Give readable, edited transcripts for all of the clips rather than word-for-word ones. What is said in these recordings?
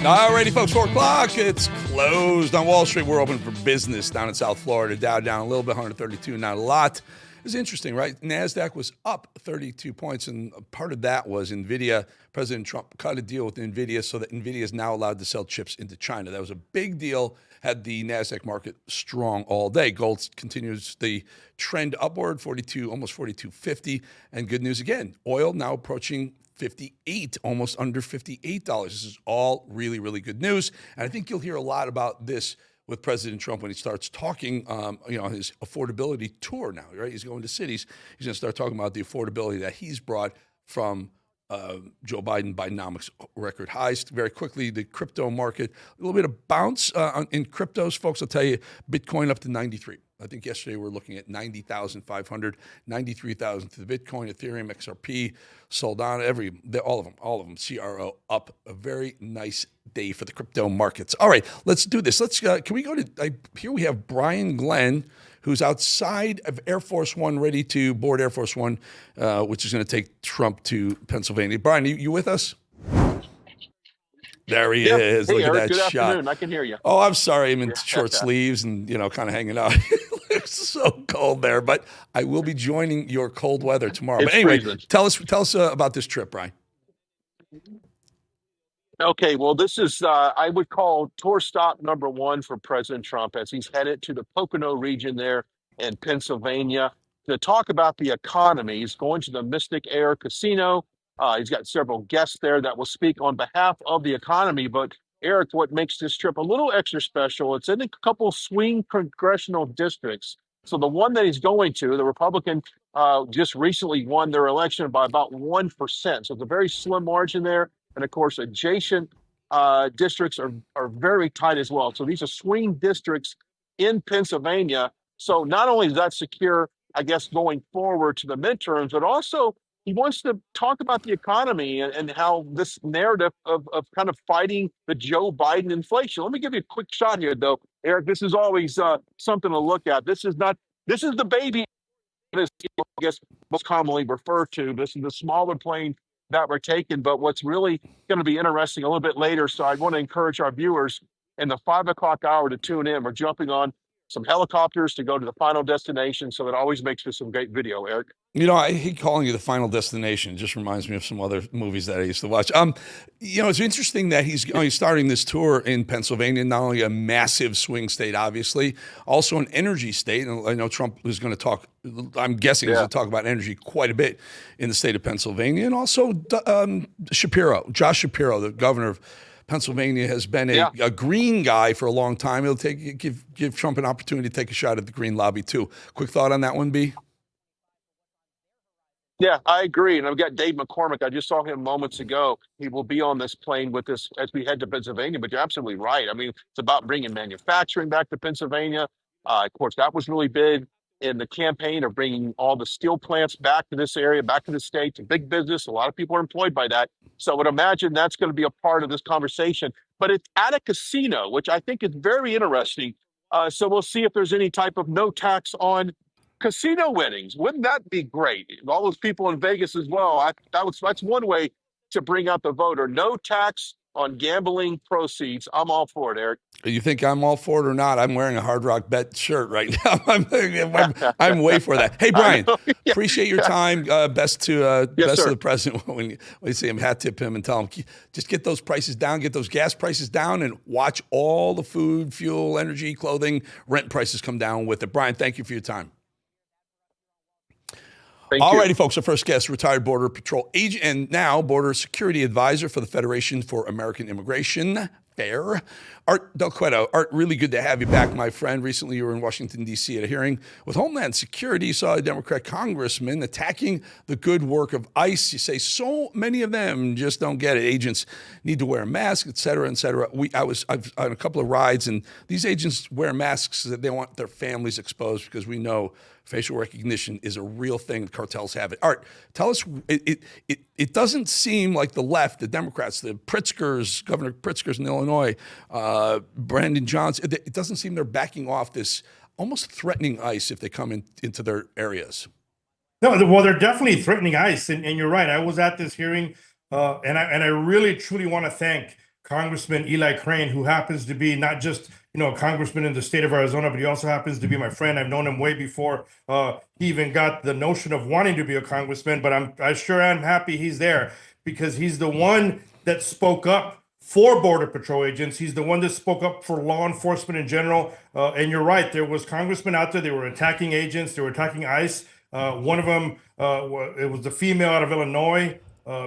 Alrighty, folks, 4 o'clock. It's closed on Wall Street. We're open for business down in South Florida. Dow down a little bit, 132, not a lot. It's interesting, right? Nasdaq was up 32 points, and part of that was Nvidia. President Trump cut a deal with Nvidia so that Nvidia is now allowed to sell chips into China. That was a big deal, had the Nasdaq market strong all day. Gold continues the trend upward, 42, almost 42.50. And good news again, oil now approaching 58, almost under $58. This is all really, really good news. And I think you'll hear a lot about this with President Trump when he starts talking, his affordability tour now, right? He's going to cities. He's going to start talking about the affordability that he's brought from Joe Biden, Bidenomics record highs. Very quickly, the crypto market, a little bit of bounce in cryptos, folks. I'll tell you, Bitcoin up to 93. I think yesterday we were looking at 90,500, 93,000 to the Bitcoin, Ethereum, XRP, Solana, all of them, CRO up. A very nice day for the crypto markets. All right, let's do this. Can we go to, here we have Brian Glenn, who's outside of Air Force One, ready to board Air Force One, which is going to take Trump to Pennsylvania. Brian, you with us? There he is. Hey, look Eric, at that good shot. Afternoon. I can hear you. Oh, I'm sorry. I'm in short sleeves and, kind of hanging out. It's so cold there, but I will be joining your cold weather tomorrow. But anyway, freezing. tell us about this trip, Brian. Okay, well, this is, I would call tour stop number one for President Trump as he's headed to the Pocono region there in Pennsylvania to talk about the economy. He's going to the Mystic Air Casino. He's got several guests there that will speak on behalf of the economy. But Eric, what makes this trip a little extra special, it's in a couple swing congressional districts. So the one that he's going to, the Republican just recently won their election by about 1%. So it's a very slim margin there. And of course, adjacent districts are very tight as well. So these are swing districts in Pennsylvania. So not only does that secure, I guess, going forward to the midterms, but also he wants to talk about the economy and how this narrative of kind of fighting the Joe Biden inflation. Let me give you a quick shot here, though, Eric. This is always something to look at. This is the baby, I guess, most commonly referred to. This is the smaller plane that we're taking. But what's really going to be interesting a little bit later, so I want to encourage our viewers in the 5 o'clock hour to tune in. We're jumping on some helicopters to go to the final destination. So it always makes for some great video, Eric. I hate calling you the final destination. It just reminds me of some other movies that I used to watch. It's interesting that he's starting this tour in Pennsylvania, not only a massive swing state, obviously, also an energy state. And I know Trump is going to talk, I'm guessing he's going to talk about energy quite a bit in the state of Pennsylvania. And also Josh Shapiro, the governor of Pennsylvania, has been a green guy for a long time. He'll give Trump an opportunity to take a shot at the green lobby too. Quick thought on that one, B? Yeah, I agree. And I've got Dave McCormick. I just saw him moments ago. He will be on this plane with us as we head to Pennsylvania. But you're absolutely right. I mean, it's about bringing manufacturing back to Pennsylvania. Of course, that was really big in the campaign of bringing all the steel plants back to this area, back to the state, to big business. A lot of people are employed by that. So I would imagine that's going to be a part of this conversation. But it's at a casino, which I think is very interesting. So we'll see if there's any type of no tax on casino winnings. Wouldn't that be great? All those people in Vegas as well. That's one way to bring out the voter. No tax on gambling proceeds. I'm all for it, Eric. You think I'm all for it or not? I'm wearing a Hard Rock Bet shirt right now. I'm way for that. Hey, Brian, appreciate your time. Best to the president when you see him, hat tip him and tell him, just get those prices down, get those gas prices down, and watch all the food, fuel, energy, clothing, rent prices come down with it. Brian, thank you for your time. All righty, folks. Our first guest, retired Border Patrol agent and now Border Security Advisor for the Federation for American Immigration, FAIR, Art Cueto. Art, really good to have you back, my friend. Recently, you were in Washington, D.C. at a hearing with Homeland Security. You saw a Democrat congressman attacking the good work of ICE. You say so many of them just don't get it. Agents need to wear a mask, et cetera, et cetera. I've on a couple of rides, and these agents wear masks that they want their families exposed because we know facial recognition is a real thing. Cartels have it. Art, tell us, it doesn't seem like the left, the Democrats, the Pritzkers, Governor Pritzkers in Illinois, Brandon Johnson, it doesn't seem they're backing off this almost threatening ICE if they come into their areas. No, well, they're definitely threatening ICE, and you're right. I was at this hearing, and I really truly want to thank Congressman Eli Crane, who happens to be not just a congressman in the state of Arizona, but he also happens to be my friend. I've known him way before he even got the notion of wanting to be a congressman. But I sure am happy he's there, because he's the one that spoke up for Border Patrol agents. He's the one that spoke up for law enforcement in general. And you're right, there was congressmen out there. They were attacking agents. They were attacking ICE. One of them, it was the female out of Illinois.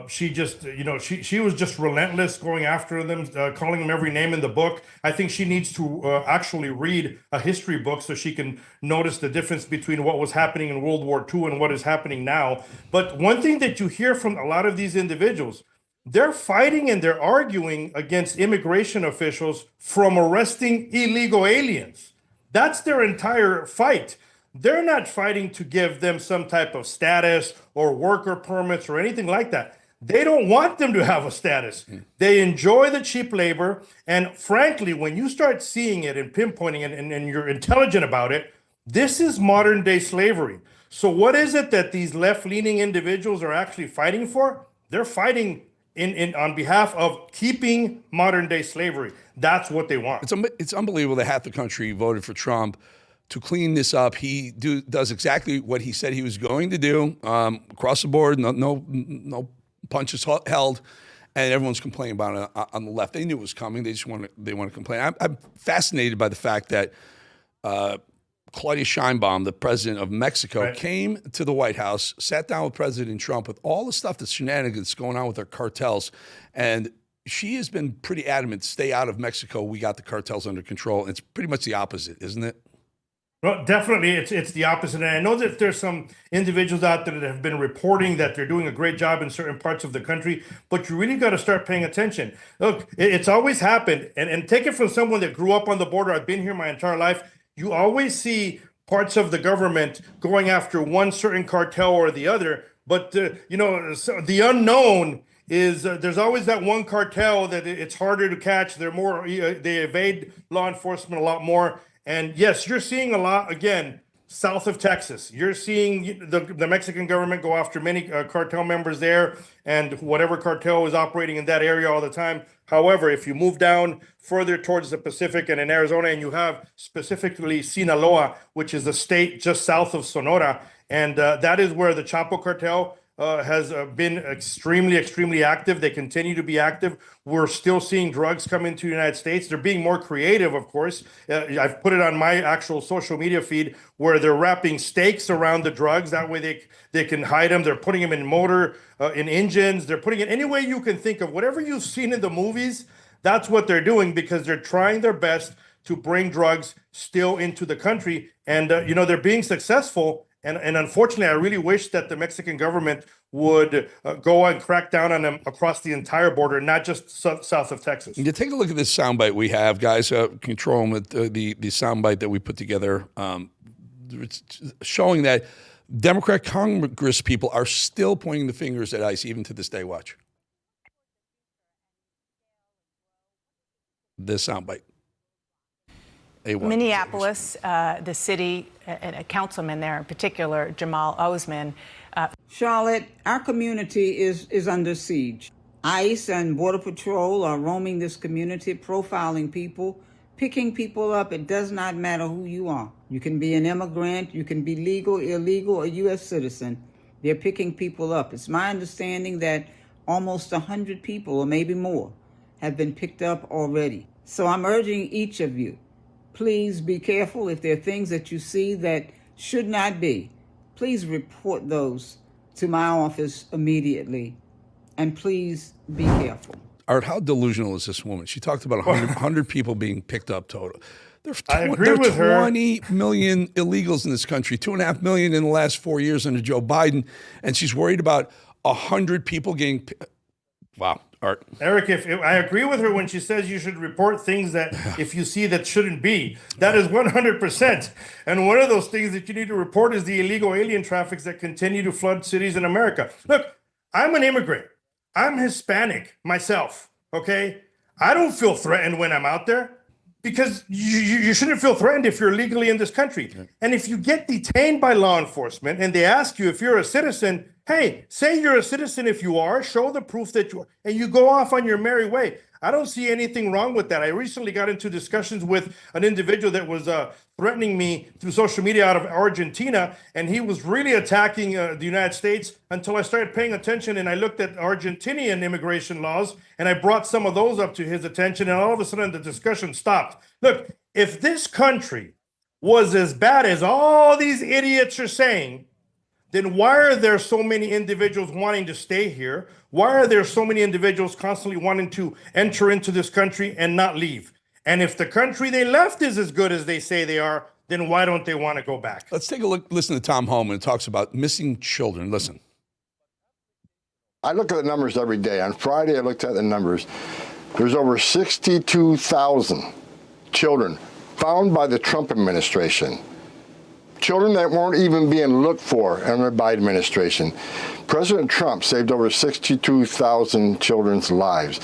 She just, she was just relentless, going after them, calling them every name in the book. I think she needs to actually read a history book so she can notice the difference between what was happening in World War II and what is happening now. But one thing that you hear from a lot of these individuals, they're fighting and they're arguing against immigration officials from arresting illegal aliens. That's their entire fight. They're not fighting to give them some type of status or worker permits or anything like that. They don't want them to have a status. They enjoy the cheap labor. And frankly, when you start seeing it and pinpointing it and you're intelligent about it, this is modern day slavery. So what is it that these left-leaning individuals are actually fighting for? They're fighting on behalf of keeping modern day slavery. That's what they want. It's unbelievable that half the country voted for Trump to clean this up. He does exactly what he said he was going to do, across the board. No punches held, and everyone's complaining about it on the left. They knew it was coming. They just want to complain. I'm fascinated by the fact that Claudia Sheinbaum, the president of Mexico, came to the White House, sat down with President Trump with all the stuff that's shenanigans going on with their cartels, and she has been pretty adamant, stay out of Mexico. We got the cartels under control. It's pretty much the opposite, isn't it? Well, definitely, it's the opposite. And I know that there's some individuals out there that have been reporting that they're doing a great job in certain parts of the country, but you really got to start paying attention. Look, it's always happened, and take it from someone that grew up on the border. I've been here my entire life. You always see parts of the government going after one certain cartel or the other, but the unknown is there's always that one cartel that it's harder to catch. They evade law enforcement a lot more. And yes, you're seeing a lot, again, south of Texas. You're seeing the Mexican government go after many cartel members there and whatever cartel is operating in that area all the time. However, if you move down further towards the Pacific and in Arizona, and you have specifically Sinaloa, which is a state just south of Sonora, and that is where the Chapo cartel has been extremely active. They continue to be active. We're still seeing drugs come into the United States. They're being more creative, of course. I've put it on my actual social media feed where they're wrapping stakes around the drugs. That way they can hide them. They're putting them in engines. They're putting it any way you can think of. Whatever you've seen in the movies, that's what they're doing, because they're trying their best to bring drugs still into the country. And, they're being successful. And unfortunately, I really wish that the Mexican government would go and crack down on them across the entire border, not just south of Texas. You take a look at this soundbite we have, guys. Control them with the soundbite that we put together, it's showing that Democrat Congress people are still pointing the fingers at ICE even to this day. Watch this soundbite. Minneapolis, the city, a councilman there in particular, Jamal Osman. Charlotte, our community is under siege. ICE and Border Patrol are roaming this community, profiling people, picking people up. It does not matter who you are. You can be an immigrant, you can be legal, illegal, a U.S. citizen. They're picking people up. It's my understanding that almost 100 people, or maybe more, have been picked up already. So I'm urging each of you, please be careful. If there are things that you see that should not be, please report those to my office immediately. And please be careful. Art, how delusional is this woman? She talked about 100 people being picked up total. There are 20 million illegals in this country, 2.5 million in the last 4 years under Joe Biden. And she's worried about 100 people getting Wow. Art. Eric, if I agree with her when she says you should report things that if you see that shouldn't be, that is 100%. And one of those things that you need to report is the illegal alien traffics that continue to flood cities in America. Look, I'm an immigrant. I'm Hispanic myself. Okay, I don't feel threatened when I'm out there because you shouldn't feel threatened if you're legally in this country. Okay. And if you get detained by law enforcement and they ask you if you're a citizen, hey, say you're a citizen if you are, show the proof that you are, and you go off on your merry way. I don't see anything wrong with that. I recently got into discussions with an individual that was threatening me through social media out of Argentina, and he was really attacking the United States until I started paying attention and I looked at Argentinian immigration laws and I brought some of those up to his attention, and all of a sudden the discussion stopped. Look, if this country was as bad as all these idiots are saying, then why are there so many individuals wanting to stay here? Why are there so many individuals constantly wanting to enter into this country and not leave? And if the country they left is as good as they say they are, then why don't they want to go back? Let's take a look. Listen to Tom Homan. It talks about missing children. Listen. I look at the numbers every day. On Friday, I looked at the numbers. There's over 62,000 children found by the Trump administration. Children that weren't even being looked for under the Biden administration. President Trump saved over 62,000 children's lives.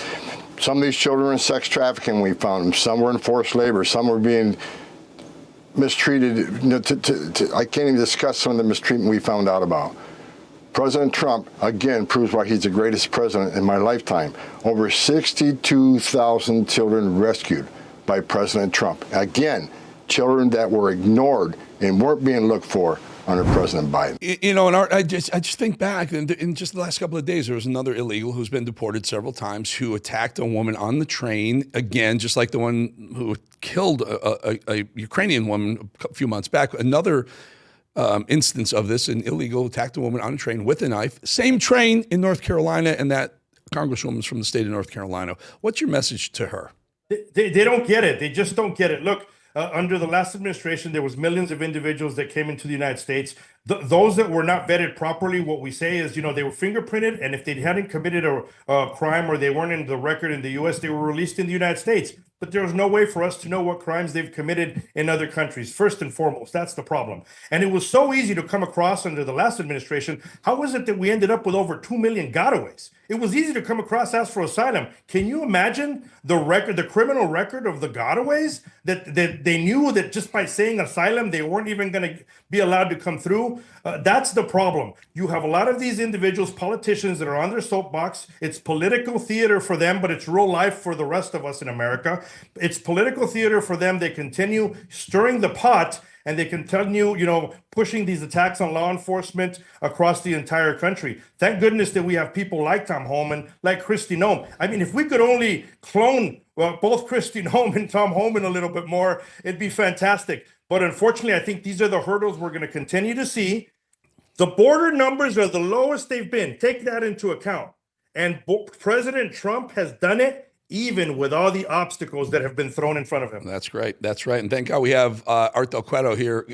Some of these children were in sex trafficking, we found them. Some were in forced labor. Some were being mistreated. I can't even discuss some of the mistreatment we found out about. President Trump, again, proves why he's the greatest president in my lifetime. Over 62,000 children rescued by President Trump. Again, children that were ignored and weren't being looked for under President Biden. You know, and Art, I just think back, and in just the last couple of days, there was another illegal who's been deported several times who attacked a woman on the train, again, just like the one who killed a Ukrainian woman a few months back. Another instance of this, an illegal attacked a woman on a train with a knife. Same train in North Carolina, and that congresswoman's from the state of North Carolina. What's your message to her? They don't get it. They just don't get it. Look, under the last administration, there was millions of individuals that came into the United States. Those that were not vetted properly, what we say is, they were fingerprinted, and if they hadn't committed a crime or they weren't in the record in the U.S., they were released in the United States. But there was no way for us to know what crimes they've committed in other countries, first and foremost. That's the problem. And it was so easy to come across under the last administration. How was it that we ended up with over 2 million gotaways? It was easy to come across, ask for asylum. Can you imagine the criminal record of the gotaways that they knew that just by saying asylum, they weren't even going to be allowed to come through? That's the problem. You have a lot of these individuals, politicians that are on their soapbox. It's political theater for them, but it's real life for the rest of us in America. It's political theater for them. They continue stirring the pot, and they continue, pushing these attacks on law enforcement across the entire country. Thank goodness that we have people like Tom Homan, like Kristi Noem. I mean, if we could only clone both Kristi Noem and Tom Homan a little bit more, it'd be fantastic. But unfortunately, I think these are the hurdles we're going to continue to see. The border numbers are the lowest they've been. Take that into account. And President Trump has done it even with all the obstacles that have been thrown in front of him. That's great. That's right. And thank God we have Art Cueto here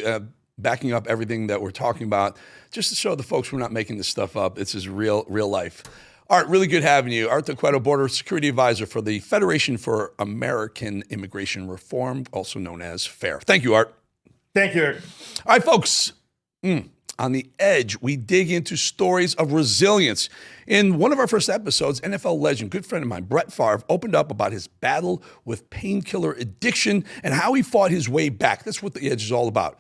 backing up everything that we're talking about, just to show the folks we're not making this stuff up. This is real life. Art, really good having you. Art Cueto, Border Security Advisor for the Federation for American Immigration Reform, also known as FAIR. Thank you, Art. Thank you, Eric. All right, folks. On The Edge, we dig into stories of resilience. In one of our first episodes, NFL legend, good friend of mine, Brett Favre, opened up about his battle with painkiller addiction and how he fought his way back. That's what The Edge is all about.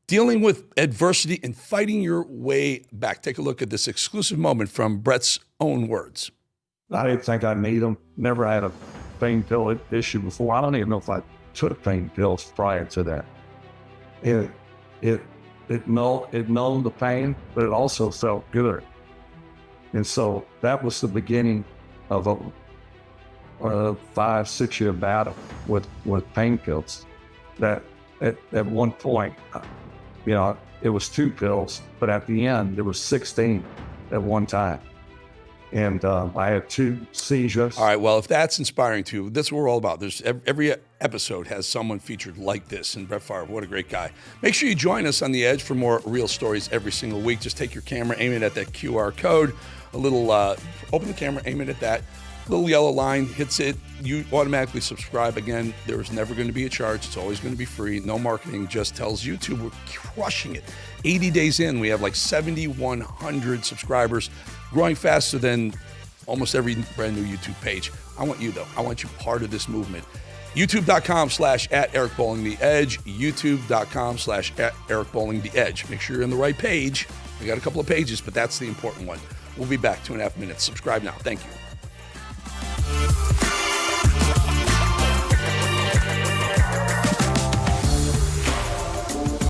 Dealing with adversity and fighting your way back. Take a look at this exclusive moment from Brett's own words. I didn't think I'd need them. Never had a pain pill issue before. I don't even know if I took pain pills prior to that. It numbed the pain, but it also felt good. And so that was the beginning of a 5-6 year battle with pain pills. That at one point, it was 2 pills, but at the end, there was 16 at one time. And I had 2 seizures. All right, well, if that's inspiring to you, that's what we're all about. There's every episode has someone featured like this. And Brett Favre, what a great guy. Make sure you join us on The Edge for more real stories every single week. Just take your camera, aim it at that QR code, open the camera, aim it at that. Little yellow line hits it, you automatically subscribe. Again, there is never going to be a charge. It's always going to be free. No marketing, just tells YouTube we're crushing it. 80 days in, we have like 7,100 subscribers, growing faster than almost every brand new YouTube page. I want you, though. I want you part of this movement. YouTube.com/@EricBollingTheEdge. YouTube.com/@EricBollingTheEdge. Make sure you're in the right page. We got a couple of pages, but that's the important one. We'll be back 2.5 minutes. Subscribe now. Thank you.